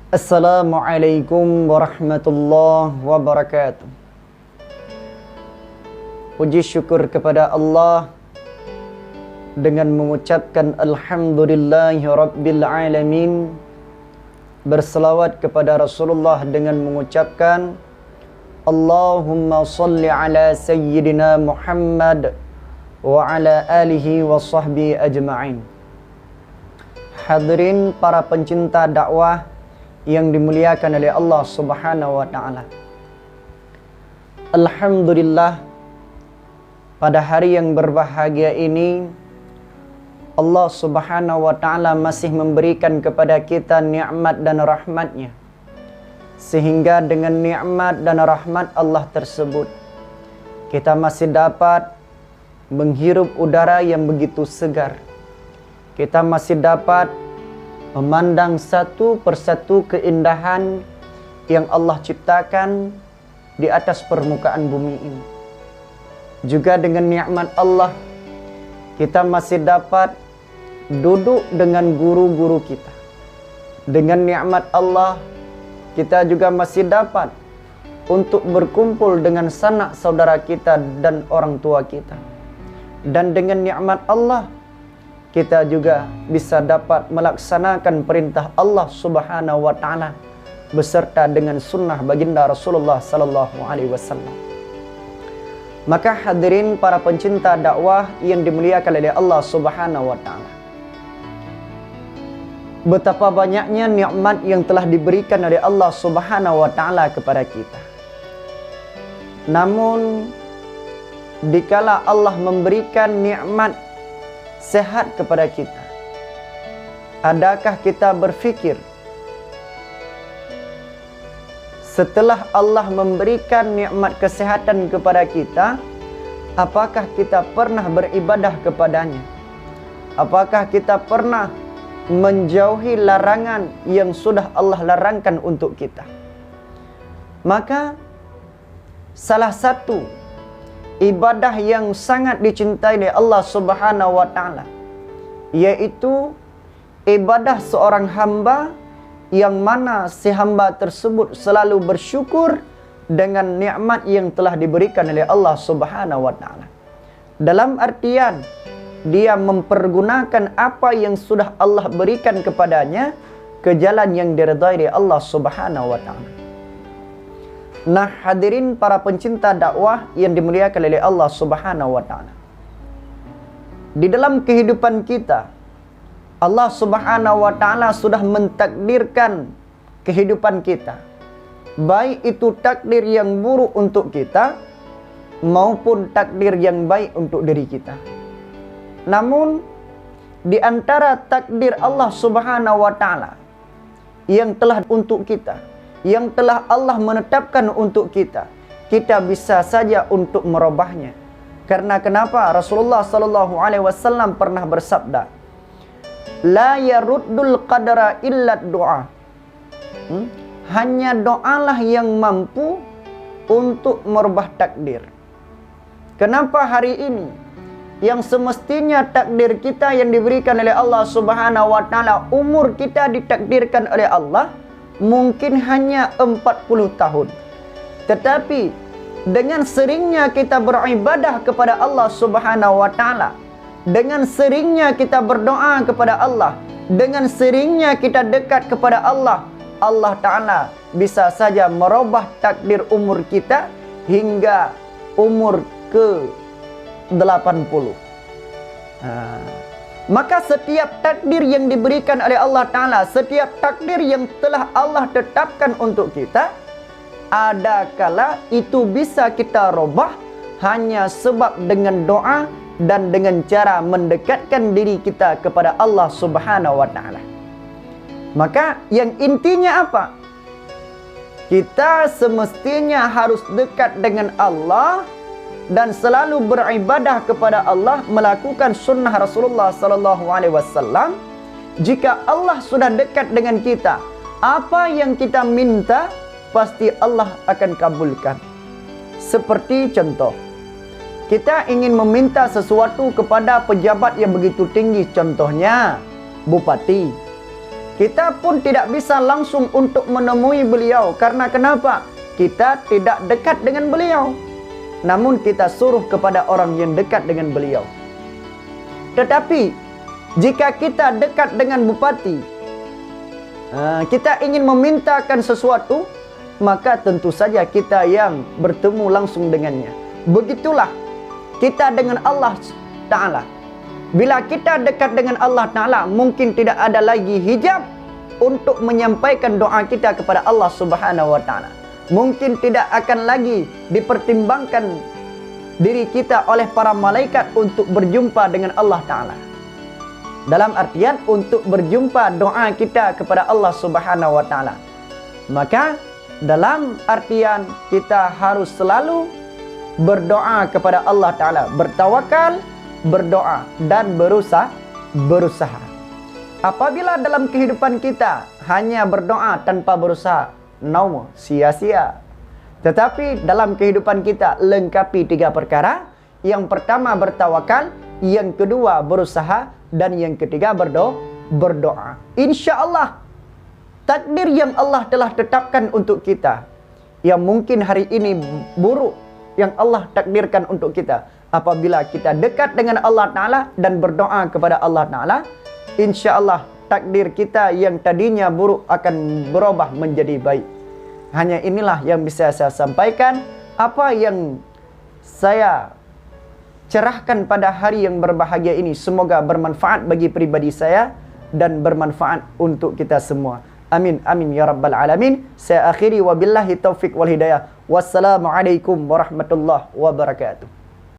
Assalamualaikum warahmatullahi wabarakatuh. Puji syukur kepada Allah dengan mengucapkan Alhamdulillahi Rabbil Alamin. Berselawat kepada Rasulullah dengan mengucapkan Allahumma salli ala Sayyidina Muhammad wa ala alihi wa sahbihi ajma'in. Hadirin para pencinta dakwah yang dimuliakan oleh Allah Subhanahu wa taala. Alhamdulillah, pada hari yang berbahagia ini Allah Subhanahu wa taala masih memberikan kepada kita nikmat dan rahmat-Nya. Sehingga dengan nikmat dan rahmat Allah tersebut kita masih dapat menghirup udara yang begitu segar. Kita masih dapat memandang satu persatu keindahan yang Allah ciptakan di atas permukaan bumi ini. Juga dengan nikmat Allah, kita masih dapat duduk dengan guru-guru kita. Dengan nikmat Allah, kita juga masih dapat untuk berkumpul dengan sanak saudara kita dan orang tua kita. Dan dengan nikmat Allah, kita juga bisa dapat melaksanakan perintah Allah Subhanahu wa taala beserta dengan sunnah baginda Rasulullah sallallahu alaihi wasallam. Maka hadirin para pencinta dakwah yang dimuliakan oleh Allah Subhanahu wa taala, betapa banyaknya nikmat yang telah diberikan oleh Allah Subhanahu wa taala kepada kita. Namun dikala Allah memberikan nikmat sehat kepada kita, adakah kita berfikir setelah Allah memberikan nikmat kesehatan kepada kita, apakah kita pernah beribadah kepadanya? Apakah kita pernah menjauhi larangan yang sudah Allah larangkan untuk kita? Maka salah satu ibadah yang sangat dicintai oleh Allah Subhanahu wa taala, yaitu ibadah seorang hamba yang mana si hamba tersebut selalu bersyukur dengan nikmat yang telah diberikan oleh Allah Subhanahu wa taala. Dalam artian dia mempergunakan apa yang sudah Allah berikan kepadanya ke jalan yang diridhai oleh Allah Subhanahu wa taala. Nah, hadirin para pencinta dakwah yang dimuliakan oleh Allah Subhanahu wa taala, di dalam kehidupan kita Allah Subhanahu wa taala sudah mentakdirkan kehidupan kita, baik itu takdir yang buruk untuk kita maupun takdir yang baik untuk diri kita. Namun di antara takdir Allah Subhanahu wa taala yang telah untuk kita, yang telah Allah menetapkan untuk kita, kita bisa saja untuk merubahnya. Karena kenapa? Rasulullah sallallahu alaihi wasallam pernah bersabda, la yaruddul qadara illa doa. Hanya doalah yang mampu untuk merubah takdir. Kenapa hari ini yang semestinya takdir kita yang diberikan oleh Allah Subhanahu wa taala, umur kita ditakdirkan oleh Allah mungkin hanya 40 tahun. Tetapi dengan seringnya kita beribadah kepada Allah Subhanahu wa taala, dengan seringnya kita berdoa kepada Allah, dengan seringnya kita dekat kepada Allah, Allah taala bisa saja merubah takdir umur kita hingga umur ke 80. Maka setiap takdir yang diberikan oleh Allah Ta'ala, setiap takdir yang telah Allah tetapkan untuk kita, ada kala itu bisa kita robah hanya sebab dengan doa dan dengan cara mendekatkan diri kita kepada Allah Subhanahu wa Ta'ala. Maka yang intinya apa? Kita semestinya harus dekat dengan Allah dan selalu beribadah kepada Allah, melakukan sunnah Rasulullah sallallahu alaihi wasallam. Jika Allah sudah dekat dengan kita, apa yang kita minta pasti Allah akan kabulkan. Seperti contoh, kita ingin meminta sesuatu kepada pejabat yang begitu tinggi, contohnya bupati. Kita pun tidak bisa langsung untuk menemui beliau. Karena kenapa? Kita tidak dekat dengan beliau. Namun kita suruh kepada orang yang dekat dengan beliau. Tetapi jika kita dekat dengan bupati, kita ingin memintakan sesuatu, maka tentu saja kita yang bertemu langsung dengannya. Begitulah kita dengan Allah Ta'ala. Bila kita dekat dengan Allah Ta'ala, mungkin tidak ada lagi hijab untuk menyampaikan doa kita kepada Allah Subhanahu wa Ta'ala. Mungkin tidak akan lagi dipertimbangkan diri kita oleh para malaikat untuk berjumpa dengan Allah Ta'ala. Dalam artian untuk berjumpa doa kita kepada Allah Subhanahu wa Ta'ala. Maka dalam artian kita harus selalu berdoa kepada Allah Ta'ala, bertawakal, berdoa dan berusaha. Apabila dalam kehidupan kita hanya berdoa tanpa berusaha, sia-sia. Tetapi dalam kehidupan kita lengkapi 3 perkara. Yang pertama bertawakal, yang kedua berusaha, dan yang ketiga berdoa. Insya Allah takdir yang Allah telah tetapkan untuk kita, yang mungkin hari ini buruk, yang Allah takdirkan untuk kita, apabila kita dekat dengan Allah Ta'ala dan berdoa kepada Allah Ta'ala, insya Allah takdir kita yang tadinya buruk akan berubah menjadi baik. Hanya inilah yang bisa saya sampaikan. Apa yang saya cerahkan pada hari yang berbahagia ini, semoga bermanfaat bagi pribadi saya dan bermanfaat untuk kita semua. Amin, amin ya rabbal alamin. Saya akhiri wabillahi taufiq wal hidayah. Wassalamualaikum warahmatullahi wabarakatuh.